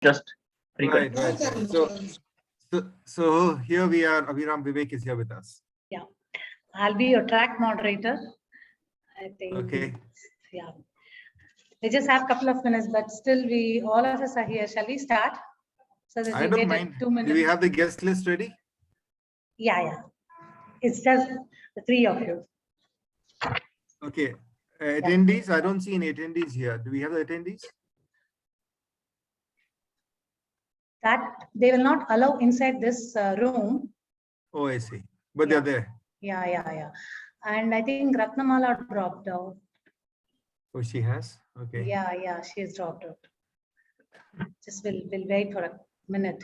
just Right. So here we are. Abhiram Vivek is here with us. Yeah, I'll be your track moderator. I think. Okay. Yeah. We just have a couple of minutes, but still, all of us are here. Shall we start? So that I we don't wait mind. 2 minutes. Do we have the guest list ready? Yeah. It's just the three of you. Okay. Attendees. I don't see any attendees here. Do we have the attendees? That they will not allow inside this room. Oh, I see. But they're there. Yeah. And I think Ratnamala dropped out. Oh, she has. Okay. Yeah, she has dropped out. Just we'll wait for a minute.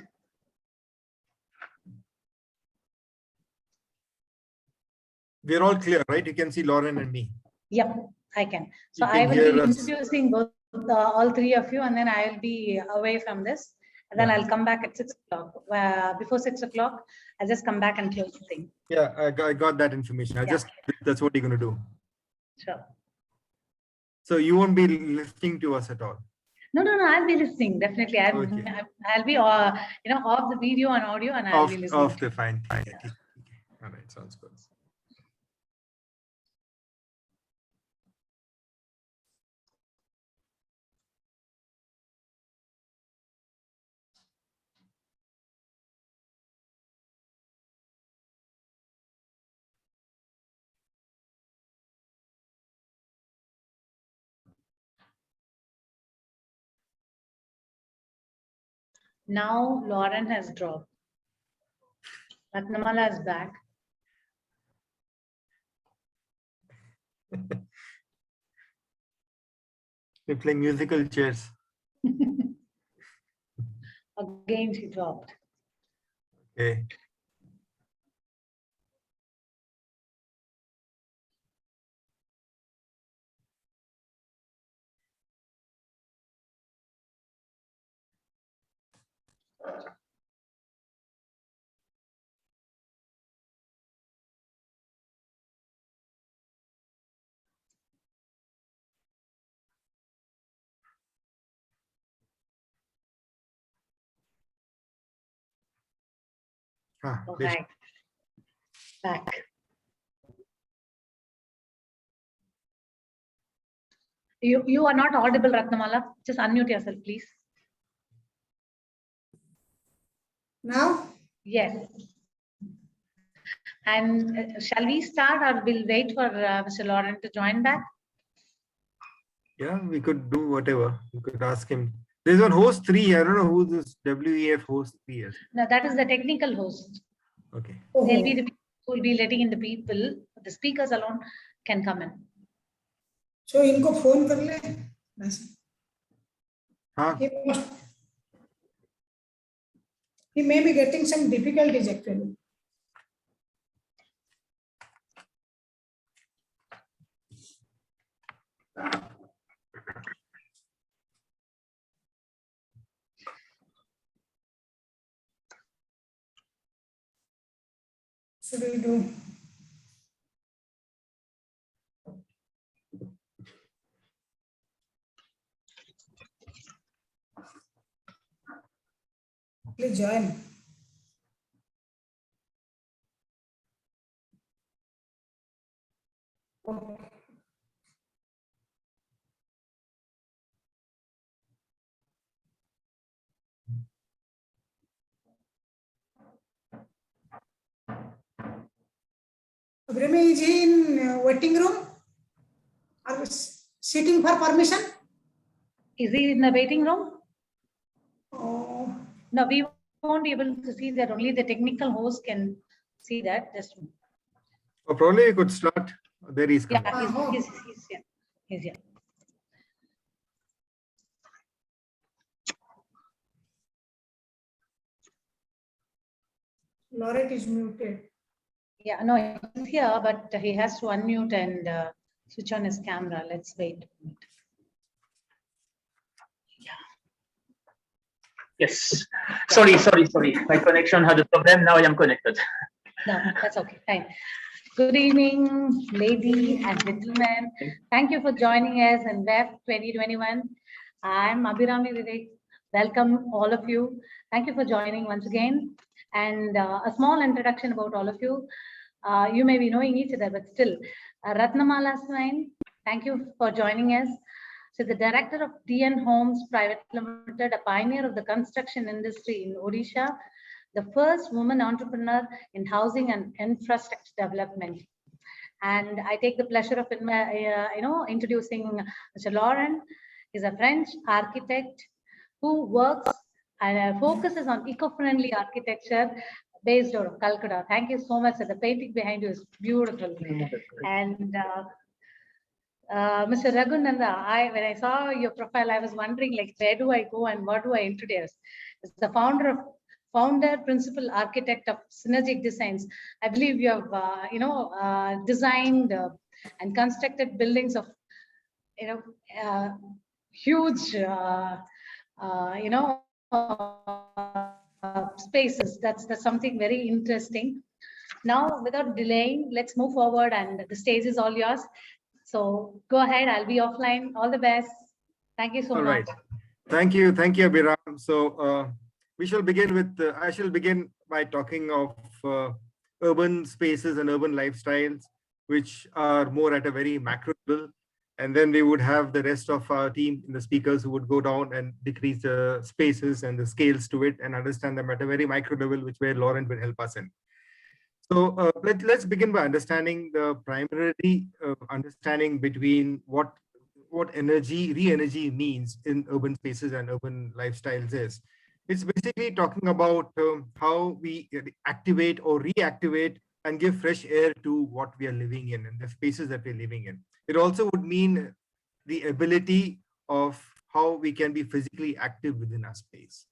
We're all clear, right? You can see Lauren and me. Yep, I can. So You I can will hear be us. introducing both all three of you, and then I will be away from this. And then Yeah. I'll come back at 6 o'clock. Before 6 o'clock, I'll just come back and close the thing. Yeah, I got that information. That's what you're going to do. Sure. So you won't be listening to us at all. No, I'll be listening. Definitely. Okay. I'll be, off the video and audio, and I'll be listening. Off the fine. Okay. All right, sounds good. Now Lauren has dropped. Ratnamala is back. We're playing musical chairs. Again, she dropped. Okay. Okay. Back. You are not audible, Ratnamala. Just unmute yourself, please. Now? Yes. And shall we start, or we'll wait for Mr. Lauren to join back? Yeah, we could do whatever. We could ask him. There's one host 3. I don't know who this WEF host 3 is. No, that is the technical host. Okay. Oh, They'll be the people who will be letting in the people. The speakers alone can come in. so इनको phone कर ले. Huh? He may be getting some difficulties actually. Should we do? Please join. Okay. Abhiram, is he in waiting room? Or sitting for permission? Is he in the waiting room? Oh, No, we won't be able to see that. Only the technical host can see that. Just Or probably we could start. There he is coming. yeah, he's here. He's here. Lauren is muted. Yeah, no, he's here, but he has to unmute and switch on his camera. Let's wait. yes. Sorry. My connection had a problem. Now I am connected. No, that's okay. Fine. Good evening, ladies and gentlemen. Thank you for joining us in WEF 2021. I'm Abhirami Vivek, welcome all of you. Thank you for joining once again. And a small introduction about all of you. You may be knowing each other, but still, Ratnamala Swain, thank you for joining us. So the director of DN Homes Private Limited, a pioneer of the construction industry in Odisha, the first woman entrepreneur in housing and infrastructure development. And I take the pleasure of introducing Mr. Laurent. He's a French architect who works and focuses on eco-friendly architecture based out of Calcutta. Thank you so much. The painting behind you is beautiful. And Mr. Raghunanda, when I saw your profile, I was wondering, like, where do I go and what do I introduce? As the founder, principal architect of Synergic Designs. I believe you have, designed and constructed buildings of, huge, spaces. That's something very interesting. Now, without delaying, let's move forward, and the stage is all yours. So go ahead. I'll be offline. All the best. Thank you so much. All right. Thank you, Abhiram. So we shall begin with. I shall begin by talking of urban spaces and urban lifestyles, which are more at a very macro level. And then we would have the rest of our team, the speakers, who would go down and decrease the spaces and the scales to it and understand them at a very micro level, which where Laurent will help us in. So let's begin by understanding the primary understanding between what re-energy means in urban spaces and urban lifestyles is. It's basically talking about how we activate or reactivate and give fresh air to what we are living in and the spaces that we're living in. It also would mean the ability of how we can be physically active within our space.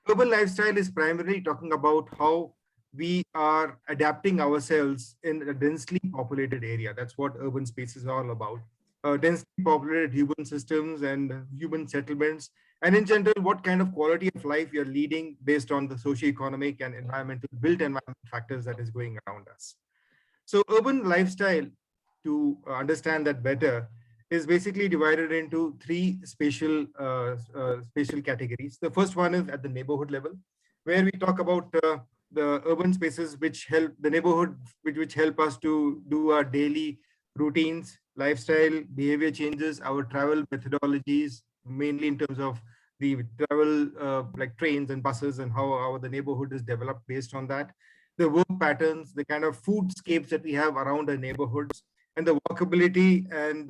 Urban lifestyle is primarily talking about how we are adapting ourselves in a densely populated area. That's what urban space is all about. Densely populated human systems and human settlements, and in general, what kind of quality of life you're leading based on the socio-economic and built environment factors that is going around us. So urban lifestyle, to understand that better, is basically divided into three spatial categories. The first one is at the neighborhood level, where we talk about the urban spaces which help the neighborhood, which help us to do our daily routines, lifestyle, behavior changes, our travel methodologies, mainly in terms of the travel like trains and buses and how the neighborhood is developed based on that. The work patterns, the kind of foodscapes that we have around our neighborhoods, and the walkability and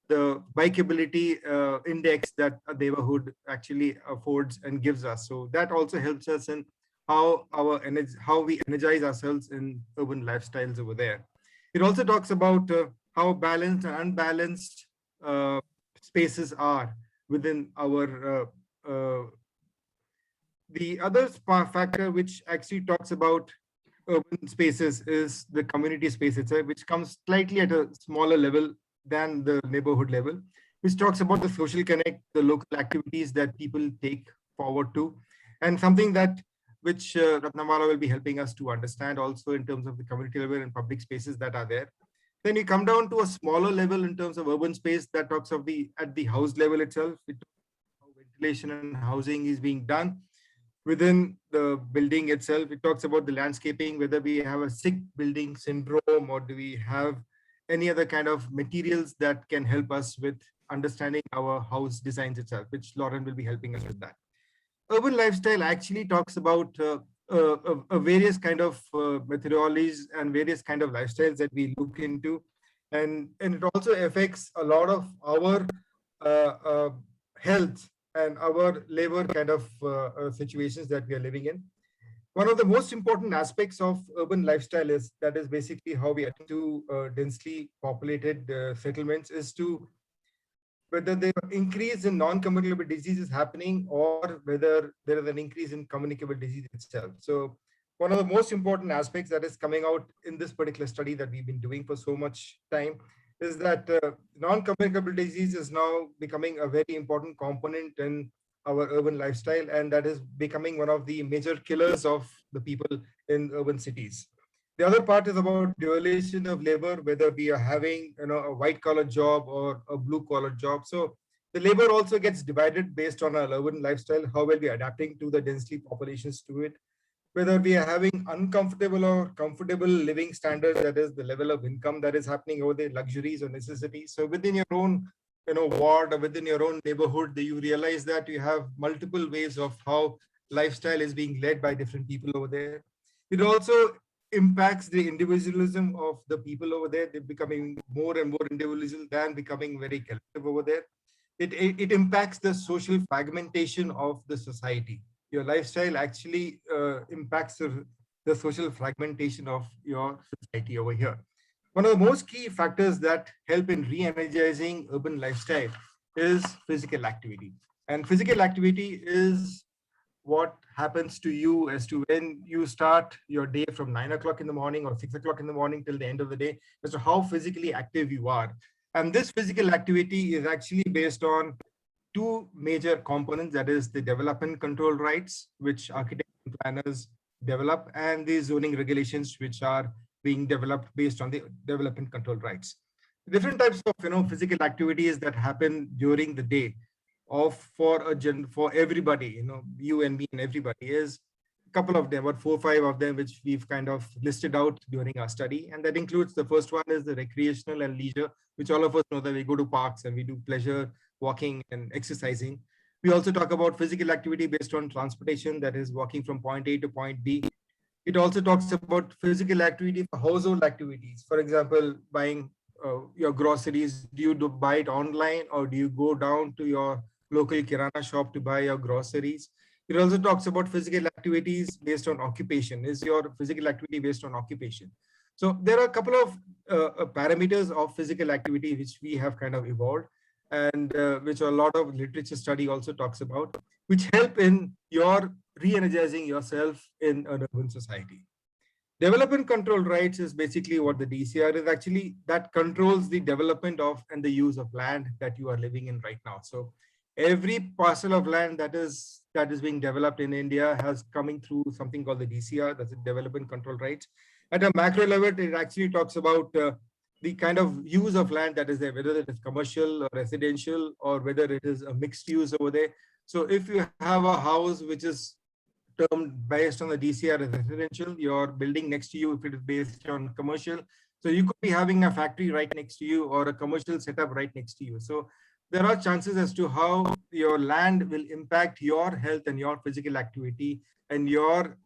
the bikeability index that a neighborhood actually affords and gives us. So that also helps us in how we energize ourselves in urban lifestyles over there. It also talks about how balanced and unbalanced spaces are within our. The other factor which actually talks about urban spaces is the community space itself, which comes slightly at a smaller level than the neighborhood level, which talks about the social connect, the local activities that people take forward to, and something that which Ratnamala will be helping us to understand also in terms of the community level and public spaces that are there. Then you come down to a smaller level in terms of urban space that talks of at the house level itself, how ventilation and housing is being done within the building itself. It talks about the landscaping, whether we have a sick building syndrome or do we have any other kind of materials that can help us with understanding our house designs itself, which Laurent will be helping us with that. Urban lifestyle actually talks about various kind of methodologies and various kind of lifestyles that we look into, and it also affects a lot of our health and our labor kind of situations that we are living in. One of the most important aspects of urban lifestyle is basically how we attend to densely populated settlements is to whether the increase in non-communicable disease is happening or whether there is an increase in communicable disease itself. So one of the most important aspects that is coming out in this particular study that we've been doing for so much time is that non-communicable disease is now becoming a very important component in our urban lifestyle, and that is becoming one of the major killers of the people in urban cities. The other part is about dualization of labor, whether we are having a white collar job or a blue collar job. So The labor also gets divided based on our urban lifestyle, how well we are adapting to the densely populations to it, whether we are having uncomfortable or comfortable living standards, that is the level of income that is happening over there, luxuries or necessities. So within your own ward or within your own neighborhood, you realize that you have multiple ways of how lifestyle is being led by different people over there. It also impacts the individualism of the people over there. They're becoming more and more individual than becoming very collective over there. It impacts the social fragmentation of the society. Your lifestyle actually impacts the social fragmentation of your society over here. One of the most key factors that help in re-energizing urban lifestyle is physical activity. And physical activity is what happens to you as to when you start your day from 9 o'clock in the morning or 6 o'clock in the morning till the end of the day, as to how physically active you are. And this physical activity is actually based on two major components, that is the development control rights, which architects and planners develop, and the zoning regulations, which are being developed based on the development control rights. Different types of physical activities that happen during the day for everybody, you and me and everybody, is a couple of them, about 4 or 5 of them, which we've kind of listed out during our study. And that includes, the first one is the recreational and leisure, which all of us know that we go to parks and we do pleasure walking and exercising. We also talk about physical activity based on transportation, that is walking from point A to point B. It also talks about physical activity for household activities. For example, buying your groceries. Do you buy it online, or do you go down to your local kirana shop to buy your groceries? It also talks about physical activities based on occupation. Is your physical activity based on occupation? So there are a couple of parameters of physical activity which we have kind of evolved, and which a lot of literature study also talks about, which help in your re-energizing yourself in an urban society. Development control rights is basically what the DCR is actually, that controls the development of and the use of land that you are living in right now. So every parcel of land that is being developed in India has coming through something called the DCR, that's the development control rights. At a macro level, it actually talks about the kind of use of land that is there, whether it is commercial or residential, or whether it is a mixed use over there. So if you have a house which is termed based on the DCR as residential, your building next to you, if it is based on commercial, so you could be having a factory right next to you or a commercial setup right next to you. So there are chances as to how your land will impact your health and your physical activity and your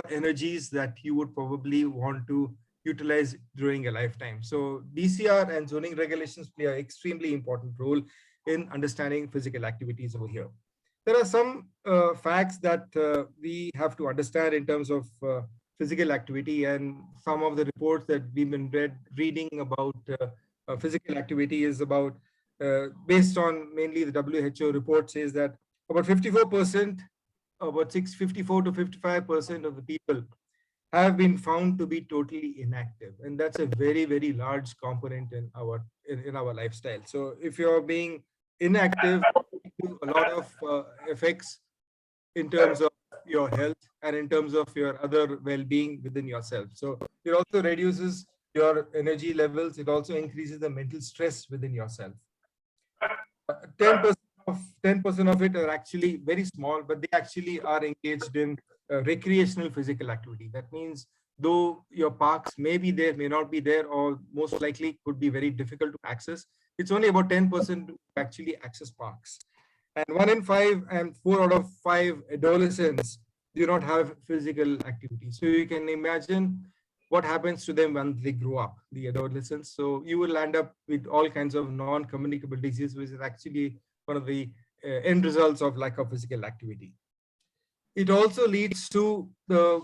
energies that you would probably want to utilize during a lifetime. So DCR and zoning regulations play an extremely important role in understanding physical activities over here. There are some facts that we have to understand in terms of physical activity, and some of the reports that we've been reading about physical activity is about, based on mainly the WHO report says that about 54%, about 54 to 55% of the people have been found to be totally inactive, and that's a very, very large component in our lifestyle. So if you're being inactive, a lot of effects in terms of your health and in terms of your other well-being within yourself. So it also reduces your energy levels. It also increases the mental stress within yourself. 10% of it are actually very small, but they actually are engaged in recreational physical activity. That means though your parks may be there, may not be there, or most likely could be very difficult to access, it's only about 10% to actually access parks. And 1 in 5 and 4 out of 5 adolescents do not have physical activity. So you can imagine what happens to them when they grow up, the adolescents. So you will end up with all kinds of non-communicable diseases, which is actually one of the end results of lack of physical activity. It also leads to the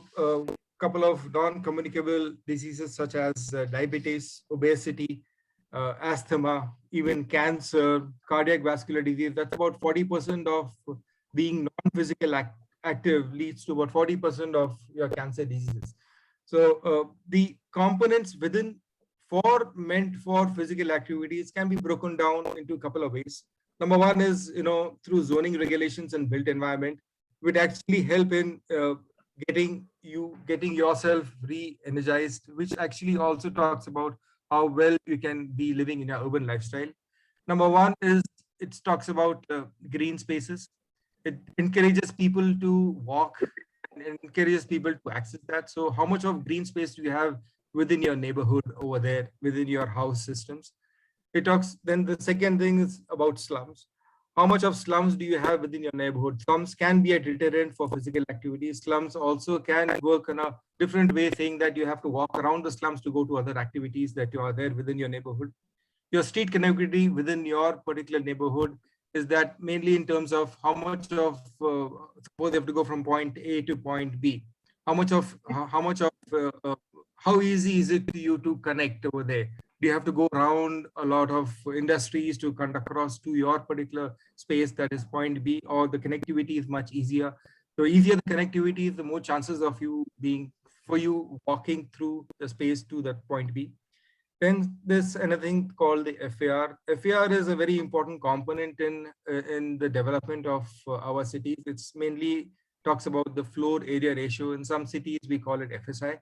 couple of non-communicable diseases such as diabetes, obesity, asthma, even cancer, cardiac vascular disease. That's about 40% of being non-physical active leads to about 40% of your cancer diseases. So the components meant for physical activities can be broken down into a couple of ways. Number one is, through zoning regulations and built environment, which actually help in getting yourself re-energized, which actually also talks about how well you can be living in your urban lifestyle. Number one is it talks about green spaces. It encourages people to walk and encourages people to access that. So how much of green space do you have within your neighborhood over there, within your house systems? It talks, then the second thing is about slums. How much of slums do you have within your neighborhood? Slums can be a deterrent for physical activity. Slums also can work in a different way, saying that you have to walk around the slums to go to other activities that you are there within your neighborhood. Your street connectivity within your particular neighborhood is that mainly in terms of how much of, suppose you have to go from point A to point B, how much of, how easy is it to you to connect over there? Do you have to go around a lot of industries to come across to your particular space that is point B, or the connectivity is much easier? So easier the connectivity, the more chances of you for you walking through the space to that point B. Then there's another thing called the FAR. FAR is a very important component in the development of our cities. It's mainly talks about the floor area ratio. In some cities, we call it FSI.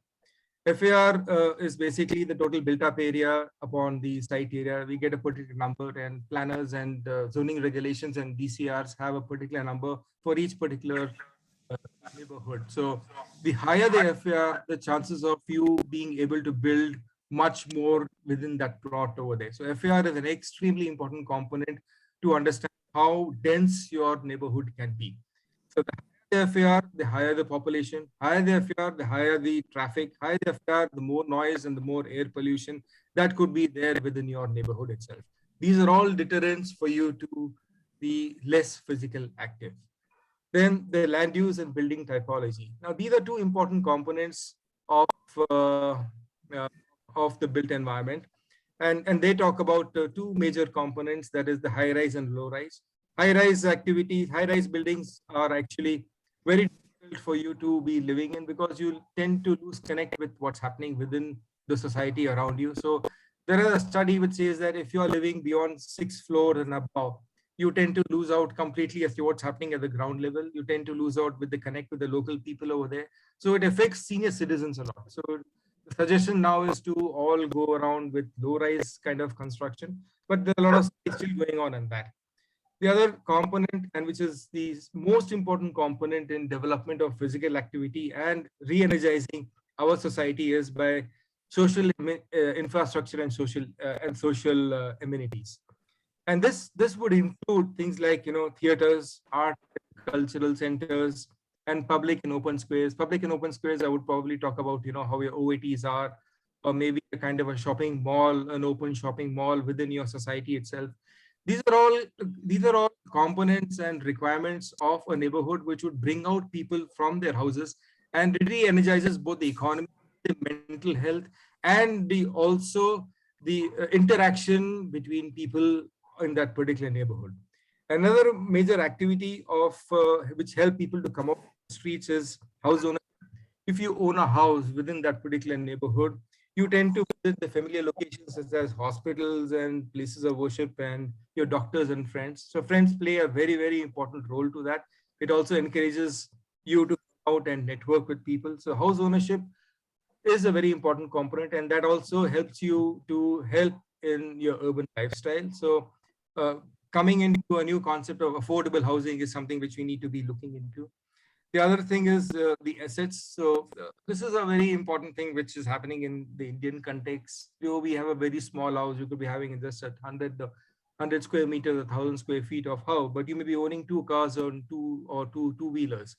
FAR is basically the total built up area upon the site area. We get a particular number, and planners and zoning regulations and DCRs have a particular number for each particular neighborhood. So the higher the FAR, the chances of you being able to build much more within that plot over there. So FAR is an extremely important component to understand how dense your neighborhood can be. So the higher the FAR, the higher the population, higher the FAR, the higher the traffic, higher the FAR, the more noise and the more air pollution that could be there within your neighborhood itself. These are all deterrents for you to be less physical active. Then the land use and building typology. Now, these are two important components of the built environment. And they talk about two major components, that is the high rise and low rise. High rise activities, high rise buildings are actually very difficult for you to be living in, because you tend to lose connect with what's happening within the society around you. So there is a study which says that if you are living beyond 6th floor and above, you tend to lose out completely as to what's happening at the ground level. You tend to lose out with the connect with the local people over there. So it affects senior citizens a lot. So the suggestion now is to all go around with low-rise kind of construction, but there are a lot of studies still going on in that. The other component, and which is the most important component in development of physical activity and re-energizing our society, is by social infrastructure and social amenities. And this would include things like, theaters, art, cultural centers, and public and open squares. Public and open squares, I would probably talk about, how your OATs are, or maybe a kind of a shopping mall, an open shopping mall within your society itself. These are all components and requirements of a neighborhood which would bring out people from their houses and really energizes both the economy, the mental health, and also the interaction between people in that particular neighborhood. Another major activity of which help people to come up the streets is house ownership. If you own a house within that particular neighborhood, you tend to visit the familiar locations such as hospitals and places of worship and your doctors and friends. So friends play a very, very important role to that. It also encourages you to go out and network with people. So house ownership is a very important component, and that also helps you to help in your urban lifestyle. So coming into a new concept of affordable housing is something which we need to be looking into. The other thing is the assets. So this is a very important thing which is happening in the Indian context. We have a very small house. You could be having just 100 square meters, 1,000 square feet of house, but you may be owning 2 cars or two two-wheelers.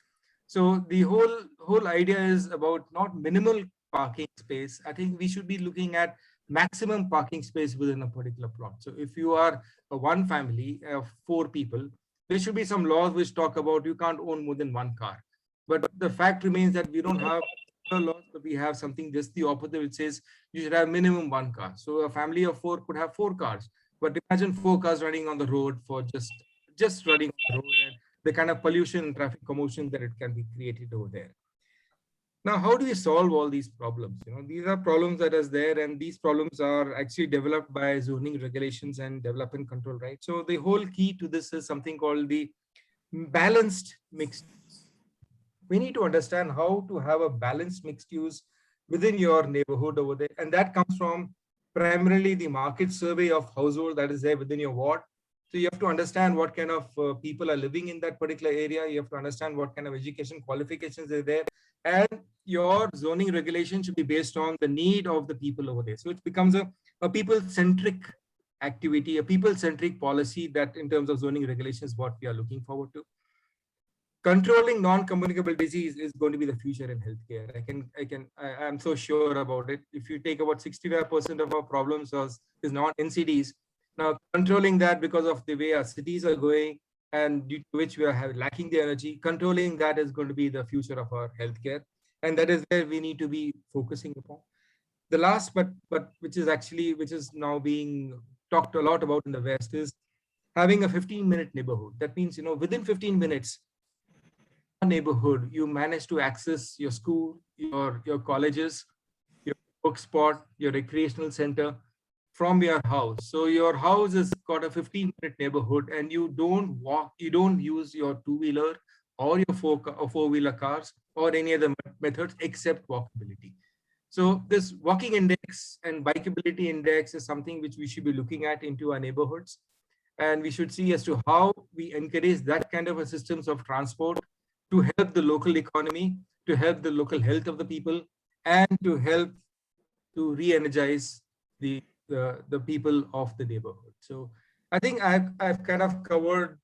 So the whole idea is about not minimal parking space. I think we should be looking at maximum parking space within a particular plot. So if you are one family of 4 people, there should be some laws which talk about you can't own more than 1 car. But the fact remains that we don't have laws, but we have something just the opposite, which says you should have minimum 1 car. So a family of 4 could have 4 cars. But imagine 4 cars running on the road for just running on the road, and the kind of pollution and traffic commotion that it can be created over there. Now, how do we solve all these problems? These are problems that is there, and these problems are actually developed by zoning regulations and development control, right? So the whole key to this is something called the balanced mixed use. We need to understand how to have a balanced mixed use within your neighborhood over there. And that comes from primarily the market survey of household that is there within your ward. So you have to understand what kind of people are living in that particular area. You have to understand what kind of education qualifications are there. And your zoning regulation should be based on the need of the people over there. So it becomes a people-centric activity, a people-centric policy that in terms of zoning regulations, what we are looking forward to. Controlling non-communicable disease is going to be the future in healthcare. I'm so sure about it. If you take about 65% of our problems is not NCDs. Now controlling that because of the way our cities are going and due to which we are lacking the energy, controlling that is going to be the future of our healthcare. And that is where we need to be focusing upon. The last, but which is now being talked a lot about in the West is having a 15-minute neighborhood. That means, within 15 minutes, neighborhood, you manage to access your school, your colleges, your book spot, your recreational center from your house. So your house has got a 15-minute neighborhood and you don't walk, you don't use your two-wheeler or your four-wheeler cars or any other methods except walkability. So this walking index and bikeability index is something which we should be looking at into our neighborhoods. And we should see as to how we encourage that kind of a systems of transport to help the local economy, to help the local health of the people, and to help to re-energize the people of the neighborhood. So I think I've kind of covered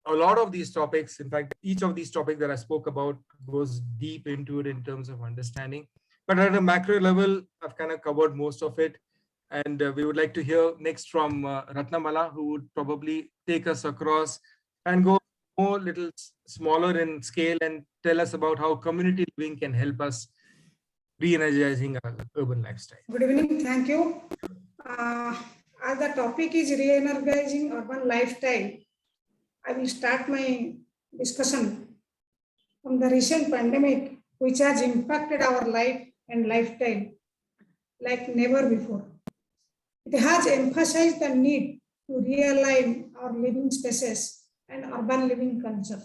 a lot of these topics. In fact, each of these topics that I spoke about goes deep into it in terms of understanding. But at a macro level, I've kind of covered most of it. And we would like to hear next from Ratnamala, who would probably take us across and go more little smaller in scale and tell us about how community living can help us re-energizing our urban lifestyle. Good evening, thank you. As the topic is re-energizing urban lifestyle, I will start my discussion from the recent pandemic, which has impacted our life and lifestyle like never before. It has emphasized the need to realign our living spaces and urban living culture.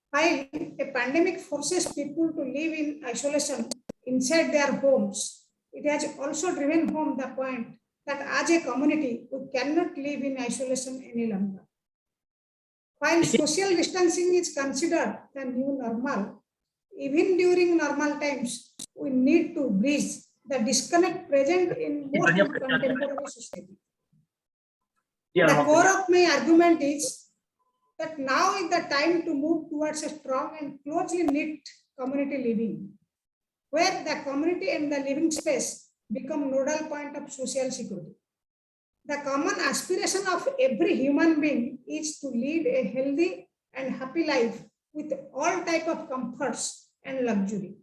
While a pandemic forces people to live in isolation inside their homes, it has also driven home the point that as a community, we cannot live in isolation any longer. While social distancing is considered the new normal, even during normal times, we need to bridge the disconnect present in most contemporary society. The core of my argument is that now is the time to move towards a strong and closely knit community living, where the community and the living space become nodal point of social security. The common aspiration of every human being is to lead a healthy and happy life with all type of comforts and luxury.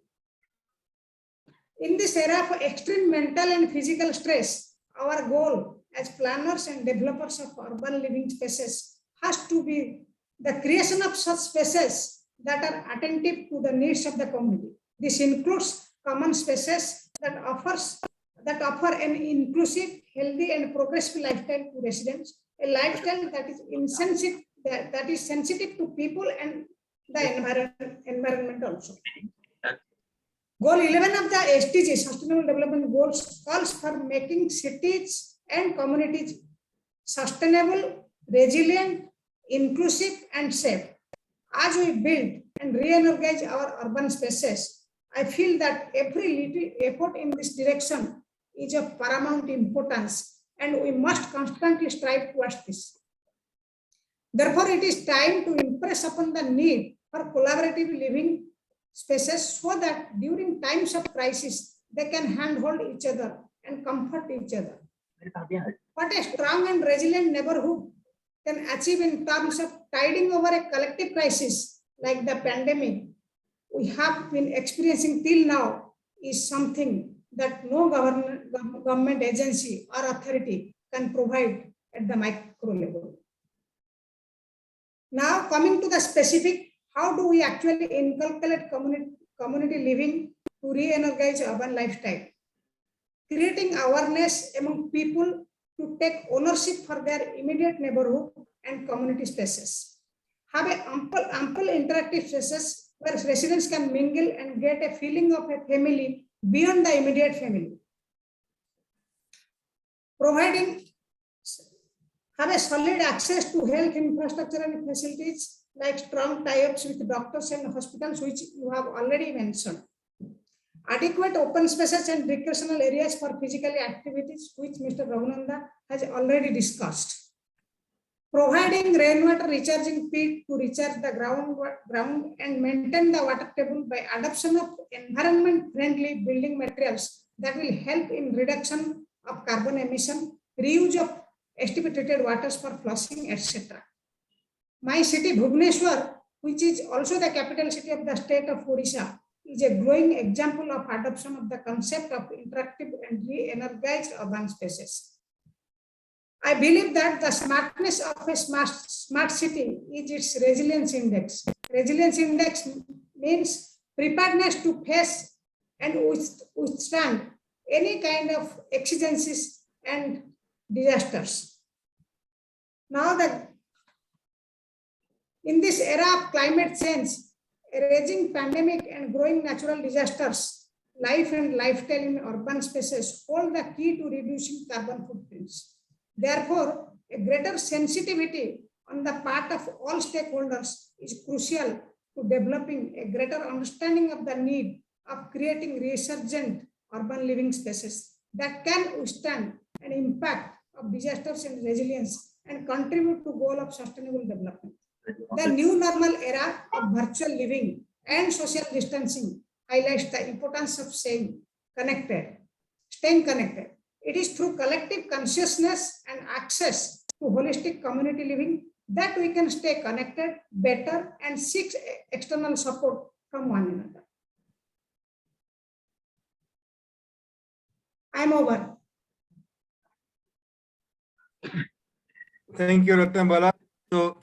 In this era of extreme mental and physical stress, our goal as planners and developers of urban living spaces has to be the creation of such spaces that are attentive to the needs of the community. This includes common spaces that offer an inclusive, healthy, and progressive lifestyle to residents, a lifestyle that is sensitive to people and the environment also. Goal 11 of the SDGs, Sustainable Development Goals, calls for making cities and communities sustainable, resilient, inclusive, and safe. As we build and re-energize our urban spaces, I feel that every little effort in this direction is of paramount importance, and we must constantly strive towards this. Therefore, it is time to impress upon the need for collaborative living spaces so that during times of crisis, they can handhold each other and comfort each other. What a strong and resilient neighborhood can achieve in terms of tiding over a collective crisis like the pandemic we have been experiencing till now is something that no government agency or authority can provide at the micro level. Now, coming to the specific, how do we actually inculcate community living to re-energize urban lifestyle? Creating awareness among people to take ownership for their immediate neighborhood and community spaces. Have ample interactive spaces where residents can mingle and get a feeling of a family beyond the immediate family. Providing have a solid access to health infrastructure and facilities like strong tie-ups with doctors and hospitals, which you have already mentioned. Adequate open spaces and recreational areas for physical activities, which Mr. Raghunanda has already discussed. Providing rainwater recharging pit to recharge the ground and maintain the water table by adoption of environment-friendly building materials that will help in reduction of carbon emission, reuse of STP treated waters for flushing, etc. My city, Bhubaneswar, which is also the capital city of the state of Odisha, is a growing example of adoption of the concept of interactive and re-energized urban spaces. I believe that the smartness of a smart city is its resilience index. Resilience index means preparedness to face and withstand any kind of exigencies and disasters. Now, in this era of climate change, a raging pandemic and growing natural disasters, life and lifestyle in urban spaces hold the key to reducing carbon footprints. Therefore, a greater sensitivity on the part of all stakeholders is crucial to developing a greater understanding of the need of creating resurgent urban living spaces that can withstand an impact of disasters and resilience and contribute to goal of sustainable development. The new normal era of virtual living and social distancing highlights the importance of staying connected. It is through collective consciousness and access to holistic community living that we can stay connected better and seek external support from one another. I'm over. Thank you, Ratnamala. So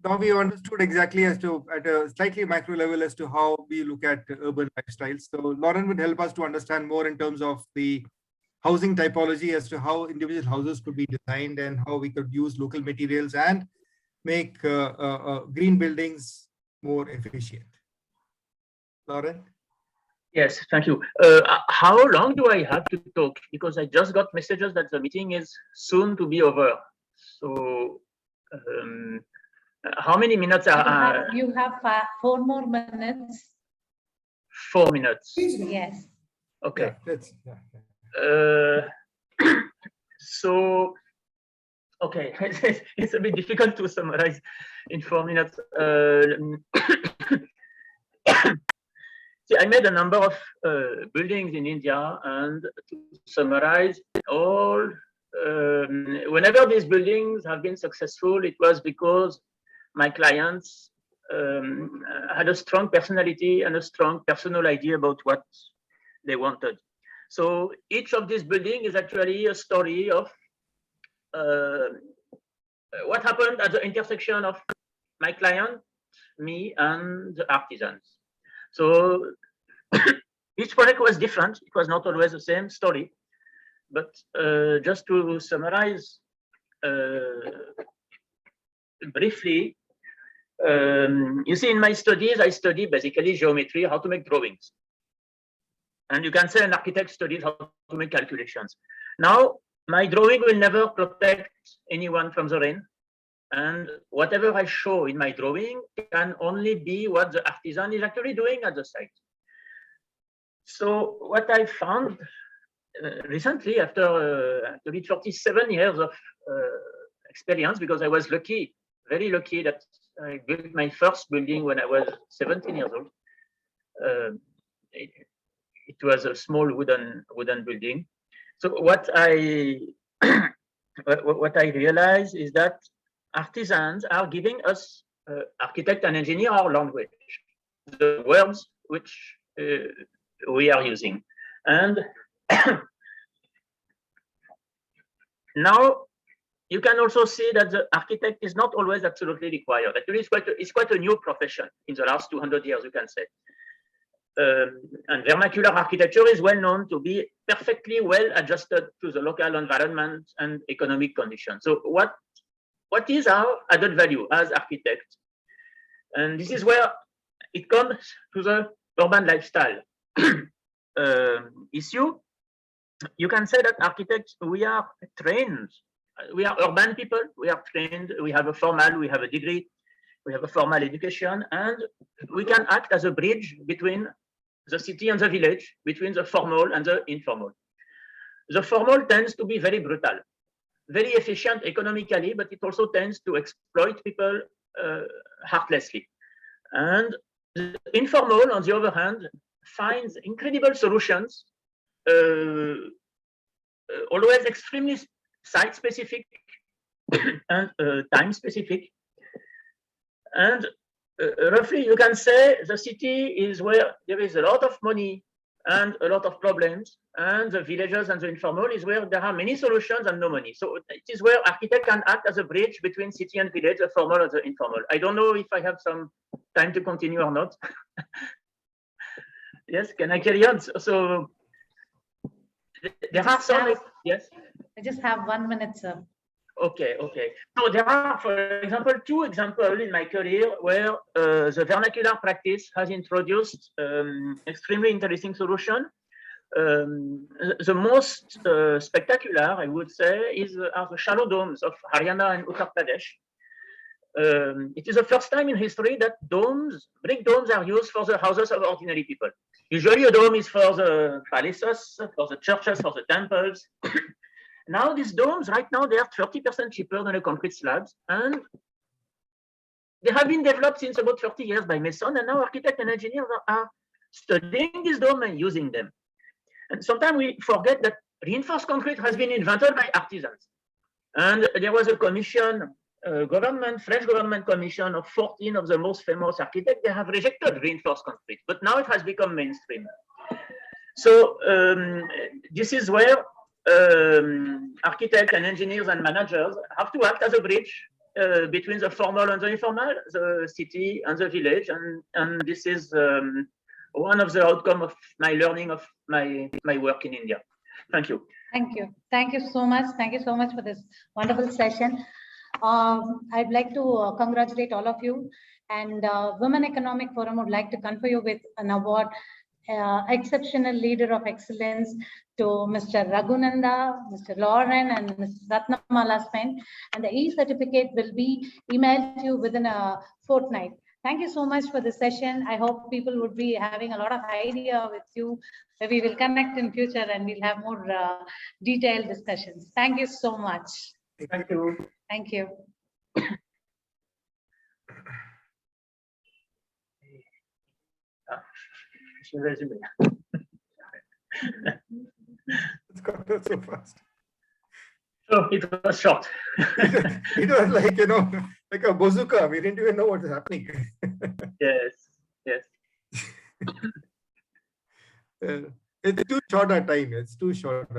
now we understood exactly as to, at a slightly macro level, as to how we look at urban lifestyles. So Lauren would help us to understand more in terms of the housing typology as to how individual houses could be designed and how we could use local materials and make green buildings more efficient. Lauren? Yes, thank you. How long do I have to talk? Because I just got messages that the meeting is soon to be over. So how many minutes are You have 4 more minutes. 4 minutes? Yes. Okay. Yeah, So, okay, it's a bit difficult to summarize in 4 minutes. See, I made a number of buildings in India, and to summarize all, whenever these buildings have been successful, it was because my clients had a strong personality and a strong personal idea about what they wanted. So each of these buildings is actually a story of what happened at the intersection of my client, me, and the artisans. So each project was different. It was not always the same story. But just to summarize briefly, you see, in my studies, I study basically geometry, how to make drawings. And you can say an architect studies how to make calculations. Now, my drawing will never protect anyone from the rain. And whatever I show in my drawing can only be what the artisan is actually doing at the site. So what I found recently, after 47 years of experience, because I was lucky, very lucky that I built my first building when I was 17 years old. It was a small wooden building. So what I realized is that artisans are giving us, architect and engineer, our language, the words which we are using. And now you can also see that the architect is not always absolutely required. Actually, it's quite a new profession in the last 200 years, you can say. And vernacular architecture is well known to be perfectly well adjusted to the local environment and economic conditions. So what is our added value as architects? And this is where it comes to the urban lifestyle issue. You can say that architects, we are trained We are urban people. We are trained. We have a formal. We have a degree. We have a formal education, and we can act as a bridge between the city and the village, between the formal and the informal. The formal tends to be very brutal, very efficient economically, but it also tends to exploit people heartlessly. And the informal, on the other hand, finds incredible solutions, always extremely site-specific and time-specific. And roughly, you can say the city is where there is a lot of money and a lot of problems, and the villages and the informal is where there are many solutions and no money. So it is where architect can act as a bridge between city and village, the formal and the informal. I don't know if I have some time to continue or not. Yes, can I carry on? So there are some, yes? I just have 1 minute, sir. Okay. So there are, for example, 2 examples in my career where the vernacular practice has introduced extremely interesting solution. The most spectacular, I would say, are the shallow domes of Haryana and Uttar Pradesh. It is the first time in history that brick domes are used for the houses of ordinary people. Usually a dome is for the palaces, for the churches, for the temples. Now these domes, right now, they are 30% cheaper than the concrete slabs, and they have been developed since about 30 years by Mason, and now architects and engineers are studying this dome and using them. And sometimes we forget that reinforced concrete has been invented by artisans. And there was a commission, French government commission of 14 of the most famous architects. They have rejected reinforced concrete, but now it has become mainstream. So this is where architects and engineers and managers have to act as a bridge between the formal and the informal, the city and the village, and this is one of the outcomes of my learning of my work in India. Thank you. Thank you so much. Thank you so much for this wonderful session. I'd like to congratulate all of you, and Women Economic Forum would like to confer you with an award, Exceptional Leader of Excellence, to Mr. Raghunanda, Mr. Lauren, and Ms. Ratnamala Swain. And the e-certificate will be emailed to you within a fortnight. Thank you so much for the session. I hope people would be having a lot of idea with you. We will connect in future and we'll have more detailed discussions. Thank you so much. Thank you. Thank you. It's got done so fast. So it was short. It was like, like a bazooka. We didn't even know what is happening. Yes. It's too short a time. It's too short.